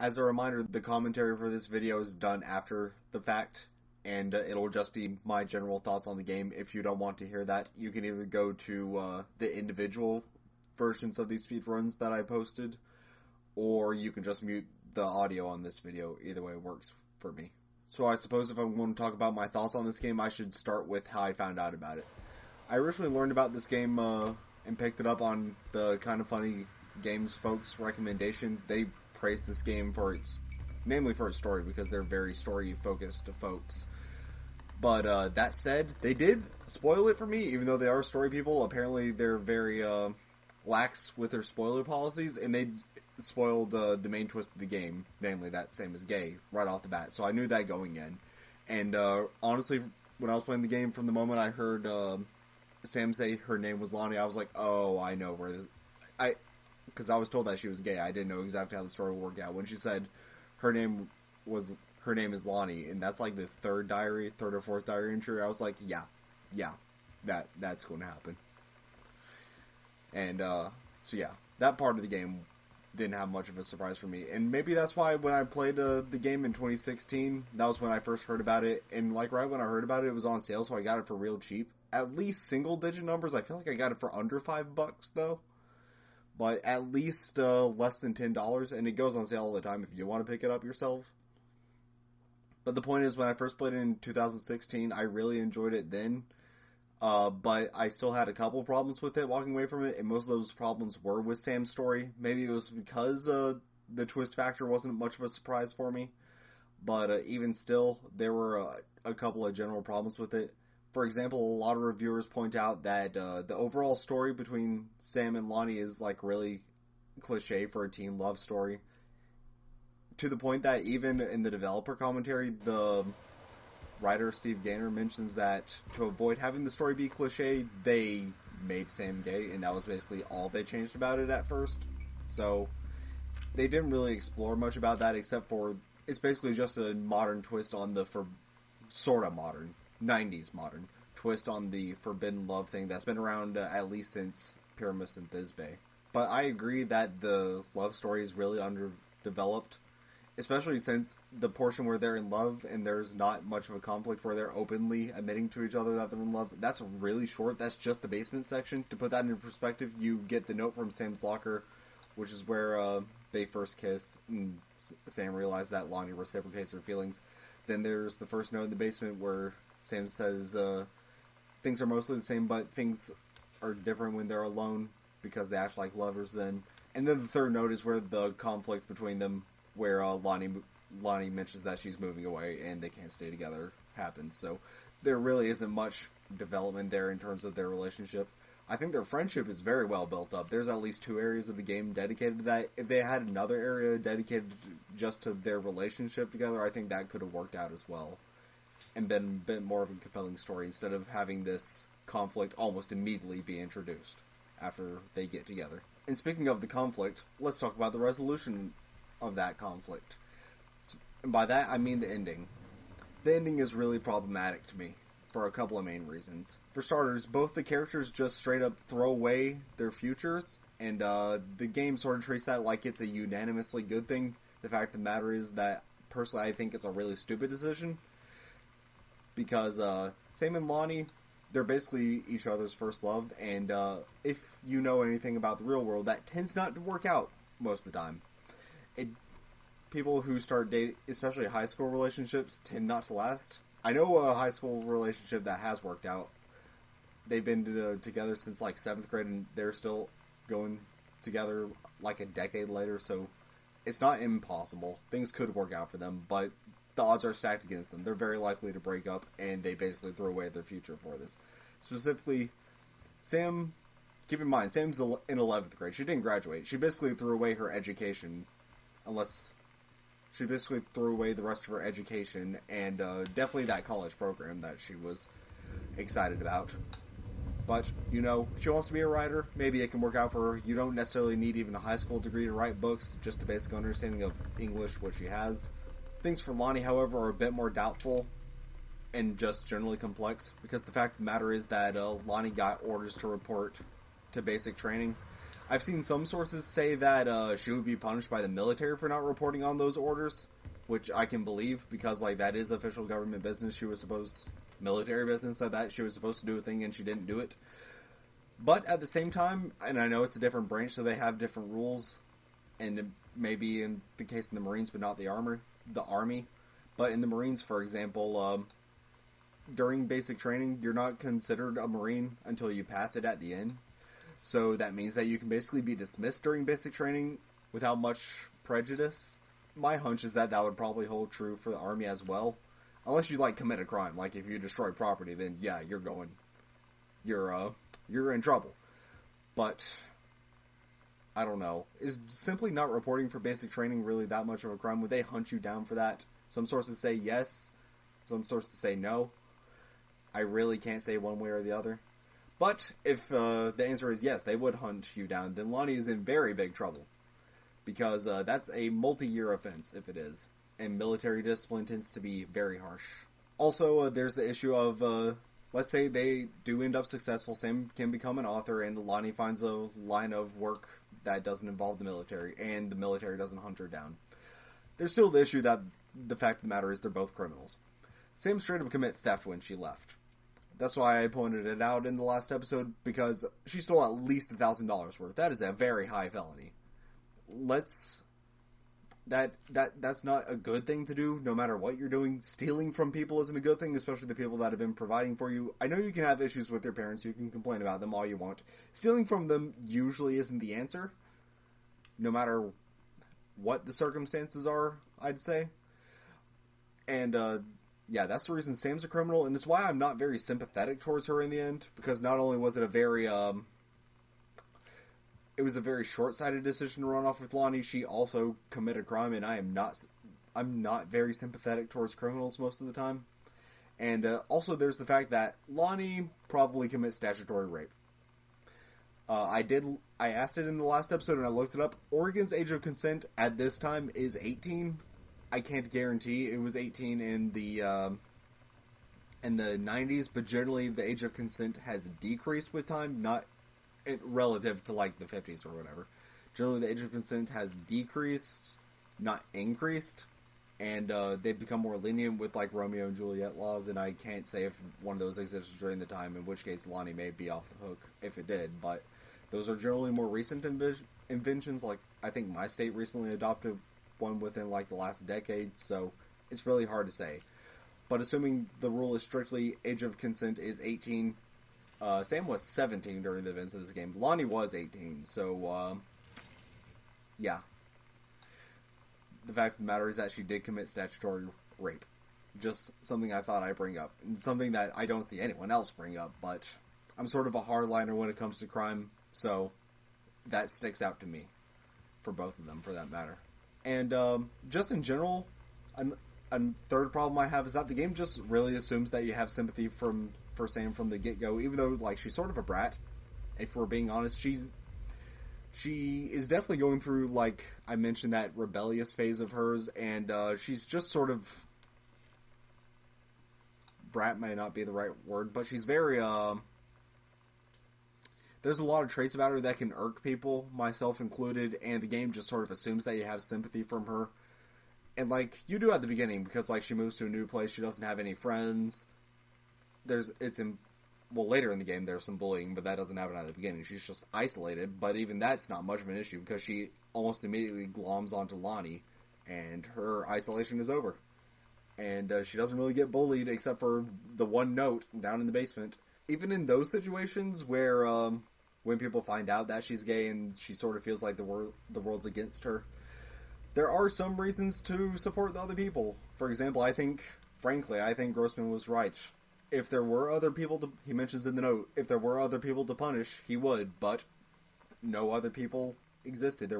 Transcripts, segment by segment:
As a reminder, the commentary for this video is done after the fact, and it'll just be my general thoughts on the game. If you don't want to hear that, you can either go to the individual versions of these speedruns that I posted, or you can just mute the audio on this video. Either way works for me. So I suppose if I want to talk about my thoughts on this game, I should start with how I found out about it. I originally learned about this game and picked it up on the Kind of Funny Games folks' recommendation. They praised this game namely for its story, because they're very story-focused folks. But that said, they did spoil it for me, even though they are story people. Apparently they're very lax with their spoiler policies, and they spoiled the main twist of the game, namely that Sam is gay, right off the bat. So I knew that going in. And honestly, when I was playing the game, from the moment I heard Sam say her name was Lonnie, I was like, oh, I know where this... Because I was told that she was gay. I didn't know exactly how the story would work out. When she said her name is Lonnie, and that's like the third or fourth diary entry, I was like, yeah, that's going to happen. And so yeah, that part of the game didn't have much of a surprise for me. And maybe that's why when I played the game in 2016, that was when I first heard about it. And like right when I heard about it, it was on sale, so I got it for real cheap. At least single digit numbers. I feel like I got it for under $5 though. But at least less than $10, and it goes on sale all the time if you want to pick it up yourself. But the point is, when I first played it in 2016, I really enjoyed it then. But I still had a couple problems with it walking away from it, and most of those problems were with Sam's story. Maybe it was because the twist factor wasn't much of a surprise for me. But even still, there were a couple of general problems with it. For example, a lot of reviewers point out that the overall story between Sam and Lonnie is like really cliche for a teen love story. To the point that even in the developer commentary, the writer Steve Gaynor mentions that to avoid having the story be cliche, they made Sam gay, and that was basically all they changed about it at first. So they didn't really explore much about that, except for it's basically just a modern twist on the sort of modern 90s modern twist on the forbidden love thing that's been around at least since Pyramus and Thisbe. But I agree that the love story is really underdeveloped, especially since the portion where they're in love and there's not much of a conflict where they're openly admitting to each other that they're in love, that's really short. That's just the basement section. To put that into perspective, you get the note from Sam's locker, which is where they first kiss, and Sam realizes that Lonnie reciprocates her feelings. Then there's the first note in the basement where Sam says things are mostly the same, but things are different when they're alone because they act like lovers then. And then the third note is where the conflict between them, where Lonnie mentions that she's moving away and they can't stay together, happens. So there really isn't much development there in terms of their relationship. I think their friendship is very well built up. There's at least 2 areas of the game dedicated to that. If they had another area dedicated just to their relationship together, I think that could have worked out as well and been a bit more of a compelling story instead of having this conflict almost immediately be introduced after they get together. And speaking of the conflict, let's talk about the resolution of that conflict. And by that, I mean the ending. The ending is really problematic to me for a couple of main reasons. For starters, both the characters just straight up throw away their futures, and the game sort of treats that like it's a unanimously good thing. The fact of the matter is that, personally, I think it's a really stupid decision, because Sam and Lonnie, they're basically each other's first love, and if you know anything about the real world, that tends not to work out most of the time. People who start dating, especially high school relationships, tend not to last. I know a high school relationship that has worked out. They've been together since like 7th grade, and they're still going together like a decade later, so it's not impossible. Things could work out for them, but the odds are stacked against them. They're very likely to break up, and they basically throw away their future for this. Specifically, Sam, keep in mind, Sam's in 11th grade. She didn't graduate. She basically threw away her education, she basically threw away the rest of her education, and definitely that college program that she was excited about. But, you know, she wants to be a writer. Maybe it can work out for her. You don't necessarily need even a high school degree to write books, just a basic understanding of English, which she has. Things for Lonnie, however, are a bit more doubtful and just generally complex, because the fact of the matter is that Lonnie got orders to report to basic training. I've seen some sources say that she would be punished by the military for not reporting on those orders, which I can believe because like that is official government business. Military business said that she was supposed to do a thing and she didn't do it. But at the same time, and I know it's a different branch, so they have different rules, and maybe in the case of the Marines, but not the Army. But in the Marines, for example, during basic training, you're not considered a Marine until you pass it at the end. So that means that you can basically be dismissed during basic training without much prejudice. My hunch is that would probably hold true for the Army as well. Unless you, like, commit a crime. Like, if you destroy property, then, yeah, you're in trouble. But, I don't know. Is simply not reporting for basic training really that much of a crime? Would they hunt you down for that? Some sources say yes. Some sources say no. I really can't say one way or the other. But if the answer is yes, they would hunt you down, then Lonnie is in very big trouble. Because that's a multi-year offense, if it is. And military discipline tends to be very harsh. Also, there's the issue of, let's say they do end up successful, Sam can become an author, and Lonnie finds a line of work that doesn't involve the military, and the military doesn't hunt her down. There's still the issue that the fact of the matter is they're both criminals. Sam straight up commit theft when she left. That's why I pointed it out in the last episode, because she stole at least $1,000 worth. That is a very high felony. That's not a good thing to do, no matter what you're doing. Stealing from people isn't a good thing, especially the people that have been providing for you. I know you can have issues with your parents, you can complain about them all you want. Stealing from them usually isn't the answer, no matter what the circumstances are, I'd say. And, yeah, that's the reason Sam's a criminal, and it's why I'm not very sympathetic towards her in the end, because not only was it a very short-sighted decision to run off with Lonnie, she also committed a crime, and I'm not very sympathetic towards criminals most of the time. And also there's the fact that Lonnie probably commits statutory rape. I asked it in the last episode, and I looked it up. Oregon's age of consent at this time is 18. I can't guarantee it was 18 in the 90s, but generally the age of consent has decreased with time, not relative to like the 50s or whatever. Generally the age of consent has decreased, not increased, and they've become more lenient with like Romeo and Juliet laws, and I can't say if one of those existed during the time, in which case Lonnie may be off the hook if it did, but those are generally more recent inventions. Like, I think my state recently adopted one within like the last decade, so it's really hard to say. But assuming the rule is strictly age of consent is 18, Sam was 17 during the events of this game. Lonnie was 18, so yeah. The fact of the matter is that she did commit statutory rape. Just something I thought I'd bring up. And something that I don't see anyone else bring up, but I'm sort of a hardliner when it comes to crime, so that sticks out to me. For both of them, for that matter. And just in general, a third problem I have is that the game just really assumes that you have sympathy for Sam from the get-go, even though like she's sort of a brat. If we're being honest, she is definitely going through, like I mentioned, that rebellious phase of hers, and she's just sort of, brat may not be the right word, but she's very there's a lot of traits about her that can irk people, myself included, and the game just sort of assumes that you have sympathy from her. And, like, you do at the beginning, because, like, she moves to a new place, she doesn't have any friends. Later in the game there's some bullying, but that doesn't happen at the beginning. She's just isolated, but even that's not much of an issue, because she almost immediately gloms onto Lonnie, and her isolation is over. And she doesn't really get bullied, except for the one note down in the basement. Even in those situations where, when people find out that she's gay and she sort of feels like the world's against her, there are some reasons to support the other people. For example, I think Grossman was right. If there were other people he mentions in the note, if there were other people to punish, he would, but no other people existed.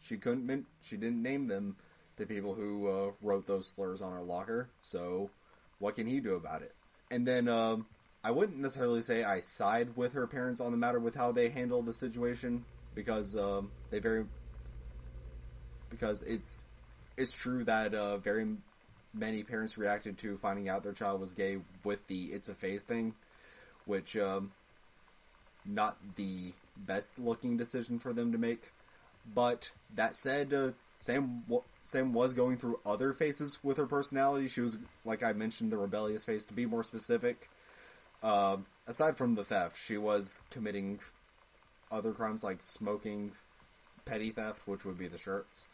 She didn't name them, the people who wrote those slurs on her locker, so what can he do about it? And then, I wouldn't necessarily say I side with her parents on the matter with how they handled the situation, because it's true that very many parents reacted to finding out their child was gay with the "it's a phase" thing, which not the best looking decision for them to make. But that said, Sam was going through other phases with her personality. She was, like I mentioned, the rebellious phase. To be more specific, aside from the theft, she was committing other crimes like smoking, petty theft, which would be the shirts,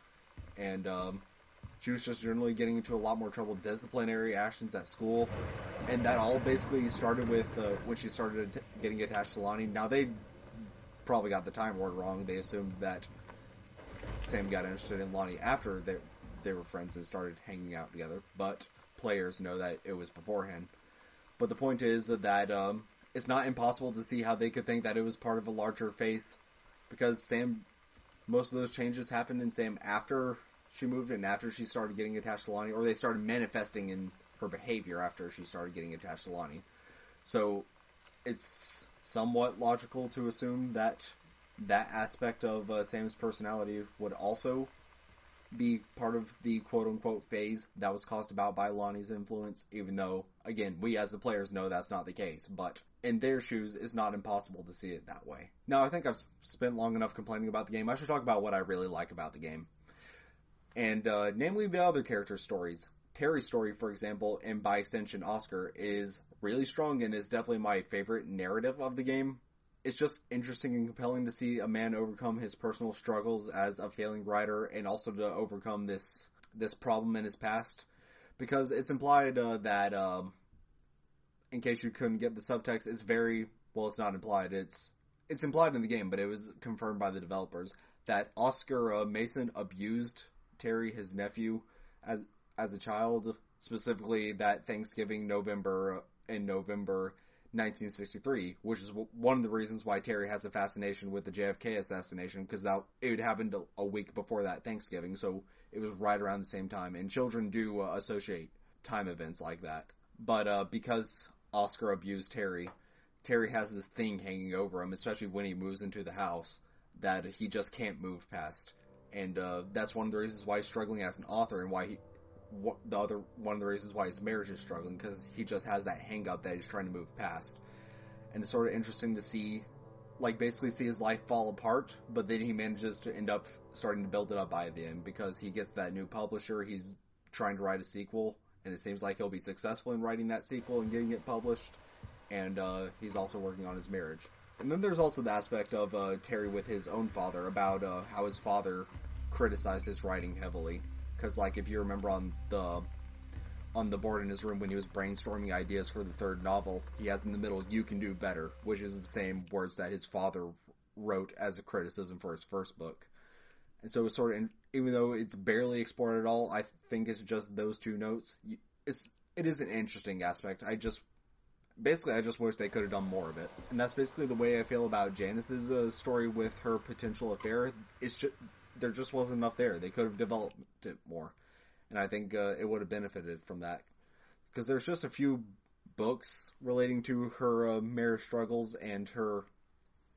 and she was just generally getting into a lot more trouble, disciplinary actions at school, and that all basically started with when she started getting attached to Lonnie. Now, they probably got the time word wrong. They assumed that Sam got interested in Lonnie after they were friends and started hanging out together, but players know that it was beforehand. But the point is that it's not impossible to see how they could think that it was part of a larger phase, because most of those changes happened in Sam after she moved and after she started getting attached to Lonnie, or they started manifesting in her behavior after she started getting attached to Lonnie. So it's somewhat logical to assume that that aspect of Sam's personality would also be part of the quote-unquote phase that was caused about by Lonnie's influence, even though, again, we as the players know that's not the case, but in their shoes, it's not impossible to see it that way. Now, I think I've spent long enough complaining about the game. I should talk about what I really like about the game. And, namely the other character stories. Terry's story, for example, and by extension Oscar, is really strong and is definitely my favorite narrative of the game. It's just interesting and compelling to see a man overcome his personal struggles as a failing writer and also to overcome this problem in his past. Because it's implied that, in case you couldn't get the subtext, it's it's not implied, it's implied in the game, but it was confirmed by the developers, that Oscar Mason abused Terry, his nephew, as a child, specifically that Thanksgiving in November 1963, which is one of the reasons why Terry has a fascination with the JFK assassination, because it happened a week before that Thanksgiving, so it was right around the same time, and children do associate time events like that. But because Oscar abused Terry has this thing hanging over him, especially when he moves into the house, that he just can't move past. And that's one of the reasons why he's struggling as an author, and one of the reasons why his marriage is struggling, because he just has that hang up that he's trying to move past. And it's sort of interesting to see, basically see his life fall apart, but then he manages to end up starting to build it up by the end, because he gets that new publisher, he's trying to write a sequel, and it seems like he'll be successful in writing that sequel and getting it published, and he's also working on his marriage. And then there's also the aspect of Terry with his own father, about how his father criticized his writing heavily. Because, if you remember on the board in his room when he was brainstorming ideas for the third novel, he has in the middle, "You can do better," which is the same words that his father wrote as a criticism for his first book. And so it's sort of, even though it's barely explored at all, I think it's just those two notes. It is an interesting aspect. I just wish they could have done more of it. And that's basically the way I feel about Janice's story with her potential affair. There just wasn't enough there. They could have developed it more. And I think it would have benefited from that. Because there's just a few books relating to her marriage struggles and her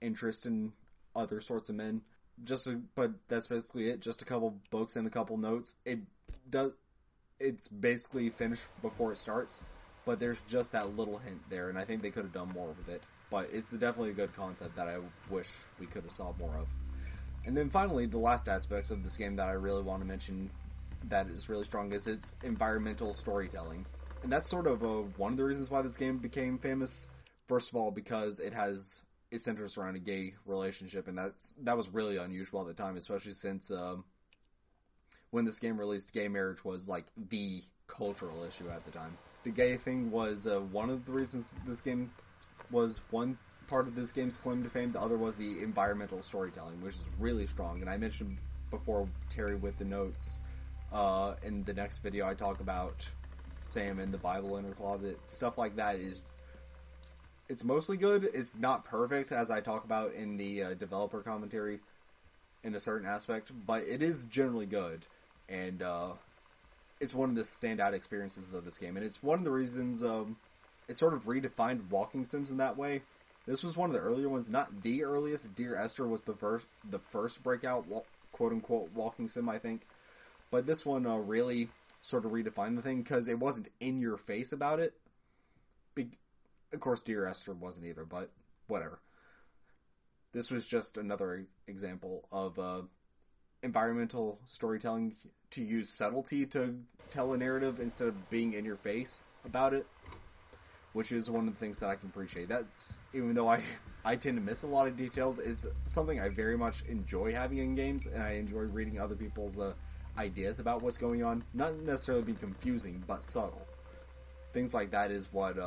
interest in other sorts of men. But that's basically it. Just a couple books and a couple notes. It's basically finished before it starts. But there's just that little hint there, and I think they could have done more with it. But it's definitely a good concept that I wish we could have saw more of. And then finally, the last aspects of this game that I really want to mention that is really strong is its environmental storytelling. And that's sort of one of the reasons why this game became famous. First of all, because it centers around a gay relationship, and that was really unusual at the time, especially since when this game released, gay marriage was the cultural issue at the time. The gay thing was one of the reasons this game was one part of this game's claim to fame. The other was the environmental storytelling, which is really strong. And I mentioned before Terry with the notes. In the next video, I talk about Sam in the Bible in her closet. Stuff like that it's mostly good. It's not perfect, as I talk about in the developer commentary in a certain aspect, but it is generally good. And it's one of the standout experiences of this game, and it's one of the reasons it sort of redefined walking sims in that way. This was one of the earlier ones, not the earliest. Dear Esther was the first breakout quote-unquote walking sim, I think. But this one really sort of redefined the thing, because it wasn't in your face about it. Of course, Dear Esther wasn't either, but whatever. this was just another example of environmental storytelling to use subtlety to tell a narrative instead of being in your face about it, which is one of the things that I can appreciate. That's, even though I tend to miss a lot of details, is something I very much enjoy having in games, and I enjoy reading other people's ideas about what's going on. Not necessarily being confusing, but subtle. Things like that is what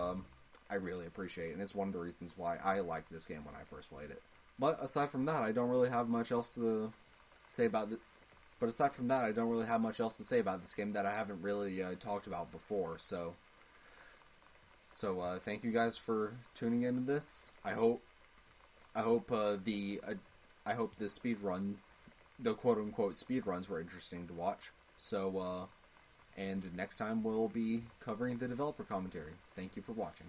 I really appreciate, and it's one of the reasons why I liked this game when I first played it. But aside from that, I don't really have much else to say about it. But aside from that, I don't really have much else to say about this game that I haven't really talked about before. So thank you guys for tuning into this. I hope the speedrun, the quote unquote speedruns, were interesting to watch. So and next time we'll be covering the developer commentary. Thank you for watching.